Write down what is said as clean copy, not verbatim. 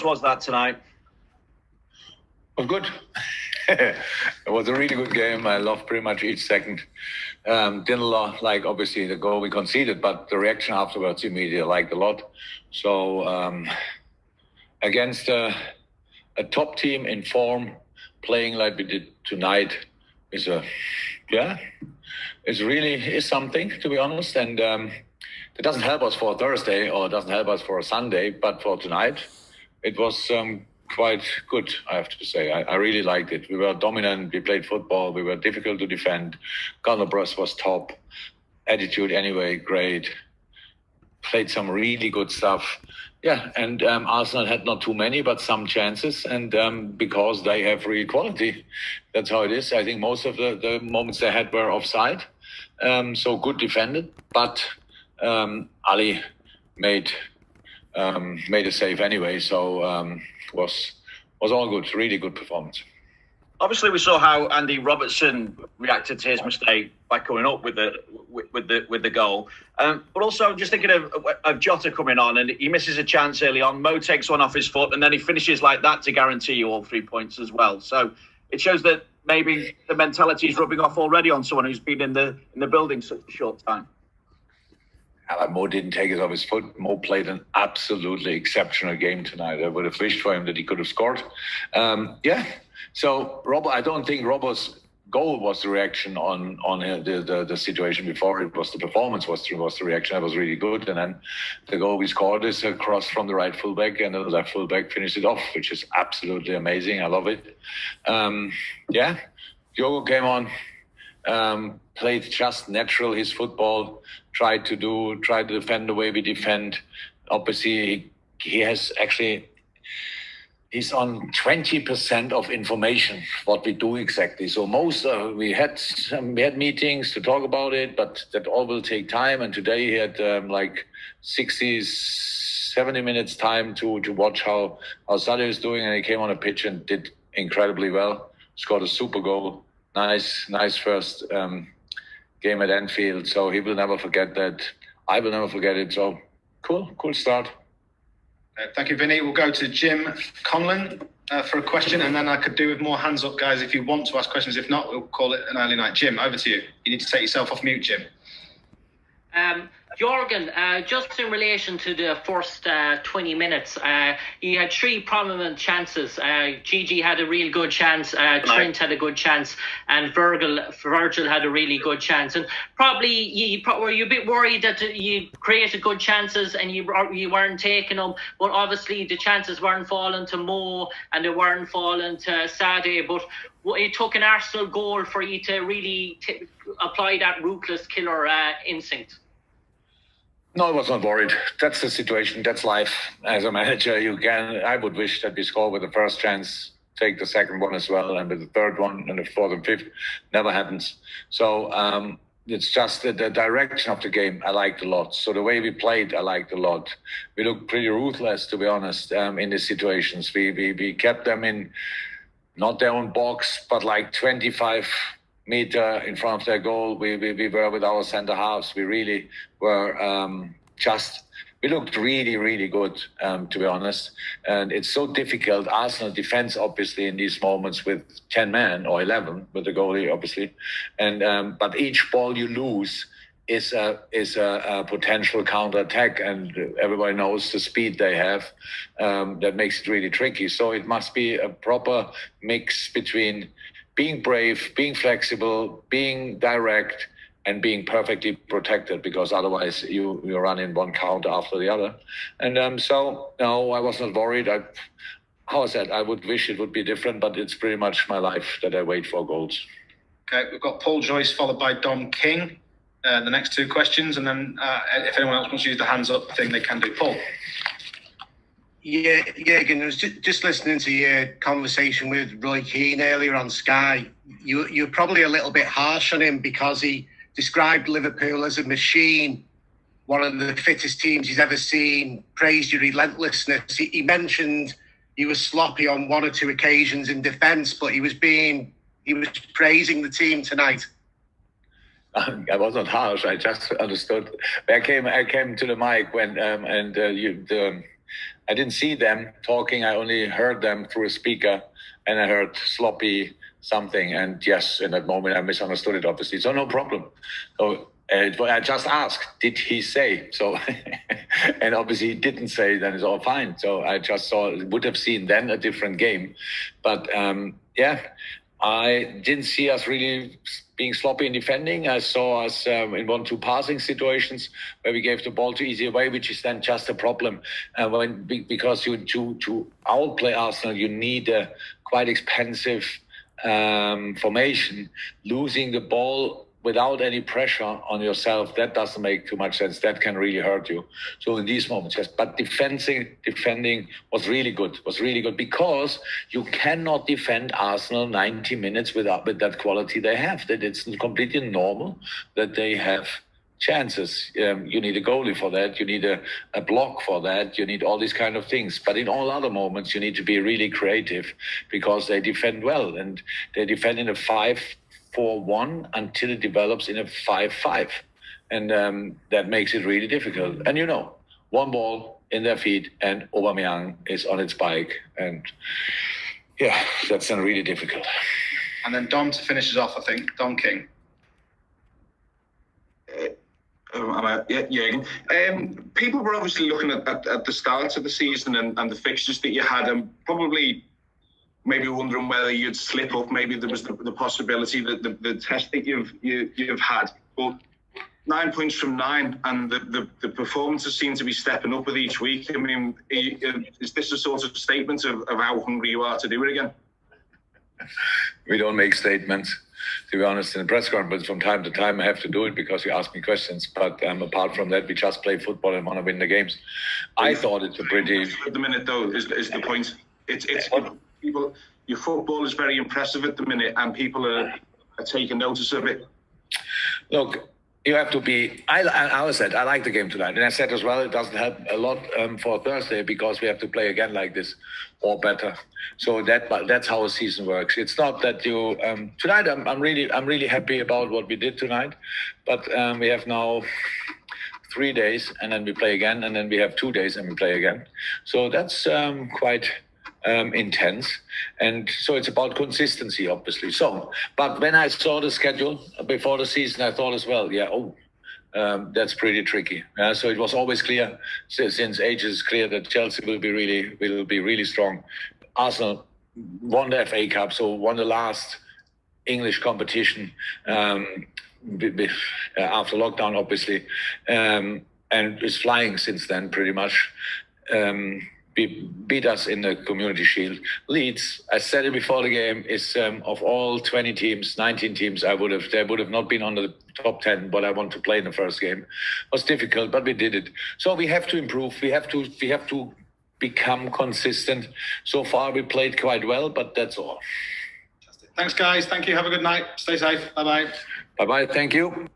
was that tonight? Well, good. It was a really good game. I loved pretty much each second. Didn't like obviously the goal we conceded, but the reaction afterwards immediately I liked a lot. So against a top team in form, playing like we did tonight is something, to be honest. And it doesn't help us for a Thursday or it doesn't help us for a Sunday, but for tonight, it was quite good, I have to say. I really liked it. We were dominant. We played football. We were difficult to defend. Gunnerbrus was top. Attitude anyway, great. Played some really good stuff. Yeah, and Arsenal had not too many, but some chances. And because they have real quality, that's how it is. I think most of the moments they had were offside. So good defended. But Ali made a save anyway. So was all good. Really good performance. Obviously, we saw how Andy Robertson reacted to his mistake by coming up with the goal. But also, I'm just thinking of Jota coming on, and he misses a chance early on. Mo takes one off his foot, and then he finishes like that to guarantee you all 3 points as well. So it shows that maybe the mentality is rubbing off already on someone who's been in the building such a short time. Mo didn't take it off his foot. Mo played an absolutely exceptional game tonight. I would have wished for him that he could have scored. So I don't think Robbo's goal was the reaction on the situation before. It was the performance was the reaction. That was really good. And then the goal we scored is a cross from the right fullback, and the left fullback finished it off, which is absolutely amazing. I love it. Diogo came on, played just natural his football, tried to defend the way we defend. Obviously, he's on 20% of information what we do exactly. So most we had meetings to talk about it, but that all will take time. And today he had 60, 70 minutes time to watch how Sadio is doing, and he came on a pitch and did incredibly well. Scored a super goal. Nice first game at Anfield. So he will never forget that. I will never forget it. So cool start. Thank you, Vinny. We'll go to Jim Conlon for a question, and then I could do with more hands up, guys, if you want to ask questions. If not, we'll call it an early night. Jim, over to you. You need to take yourself off mute, Jim. Jurgen, just in relation to the first 20 minutes, he had three prominent chances. Gigi had a real good chance, Trent had a good chance, and Virgil had a really good chance. And probably were you a bit worried that you created good chances and you weren't taking them, but obviously the chances weren't falling to Mo and they weren't falling to Sade, but it took an Arsenal goal for you to really apply that ruthless killer instinct. No, I was not worried. That's the situation. That's life. As a manager, I would wish that we score with the first chance, take the second one as well, and with the third one and the fourth and fifth. Never happens. So it's just the direction of the game I liked a lot. So the way we played, I liked a lot. We looked pretty ruthless, to be honest, in these situations. We kept them in not their own box, but like 25 meter in front of their goal. We were with our centre halves. We really were we looked really, really good, to be honest. And it's so difficult. Arsenal defends, obviously, in these moments with 10 men or 11 with the goalie, obviously. And but each ball you lose is a potential counter-attack, and everybody knows the speed they have. That makes it really tricky. So it must be a proper mix between being brave, being flexible, being direct, and being perfectly protected, because otherwise you run in one counter after the other. And so, no, I was not worried. I would wish it would be different, but it's pretty much my life that I wait for goals. Okay, we've got Paul Joyce followed by Dom King. The next two questions, and then if anyone else wants to use the hands up thing, they can do. Paul. Yeah, again, I was just listening to your conversation with Roy Keane earlier on Sky. You're probably a little bit harsh on him because he described Liverpool as a machine, one of the fittest teams he's ever seen, praised your relentlessness. He mentioned you were sloppy on one or two occasions in defence, but he was praising the team tonight. I was not harsh. I just understood. I came to the mic when I didn't see them talking. I only heard them through a speaker, and I heard sloppy something. And yes, in that moment, I misunderstood it, obviously. So no problem. So I just asked, did he say? So, and obviously he didn't say, then it's all fine. So I just would have seen then a different game. But yeah, I didn't see us really being sloppy in defending. I saw us in 1-2 passing situations where we gave the ball too easy away, which is then just a problem. Because to outplay Arsenal, you need a quite expensive formation. Losing the ball without any pressure on yourself, that doesn't make too much sense. That can really hurt you. So in these moments, yes. But defending was really good. Because you cannot defend Arsenal 90 minutes with that quality they have. That it's completely normal that they have chances. You need a goalie for that. You need a block for that. You need all these kind of things. But in all other moments, you need to be really creative because they defend well, and they defend in a 5-4-1 until it develops in a 5-5. And that makes it really difficult. And one ball in their feet and Aubameyang is on its bike. And yeah, that's then really difficult. And then Dom to finish us off, I think. Dom King. People were obviously looking at the start of the season and the fixtures that you had, and probably maybe wondering whether you'd slip up. Maybe there was the possibility that the test that you've had. But 9 points from 9, and the performances seem to be stepping up with each week. I mean, is this a sort of statement of how hungry you are to do it again? We don't make statements, to be honest, in the press conference. From time to time, I have to do it because you ask me questions. But apart from that, we just play football and want to win the games. I thought it's a pretty... At the minute, though, is the point. It's people. Your football is very impressive at the minute, and people are taking notice of it. Look, you have to be... I always said, I like the game tonight. And I said as well, it doesn't help a lot for Thursday because we have to play again like this or better. So that's how a season works. It's not that you... tonight, I'm really happy about what we did tonight. But we have now 3 days and then we play again. And then we have 2 days and we play again. So that's quite... intense, and so it's about consistency, obviously. So, but when I saw the schedule before the season, I thought as well, that's pretty tricky. So it was always clear, since ages, clear that Chelsea will be really strong. Arsenal won the FA Cup, so won the last English competition after lockdown, obviously, and is flying since then, pretty much. Beat us in the Community Shield. Leeds, I said it before the game, is of all 20 teams, 19 teams, they would have not been on the top 10, but I want to play in the first game. It was difficult, but we did it. So we have to improve. We have to become consistent. So far, we played quite well, but that's all. Thanks, guys. Thank you. Have a good night. Stay safe. Bye-bye. Bye-bye. Thank you.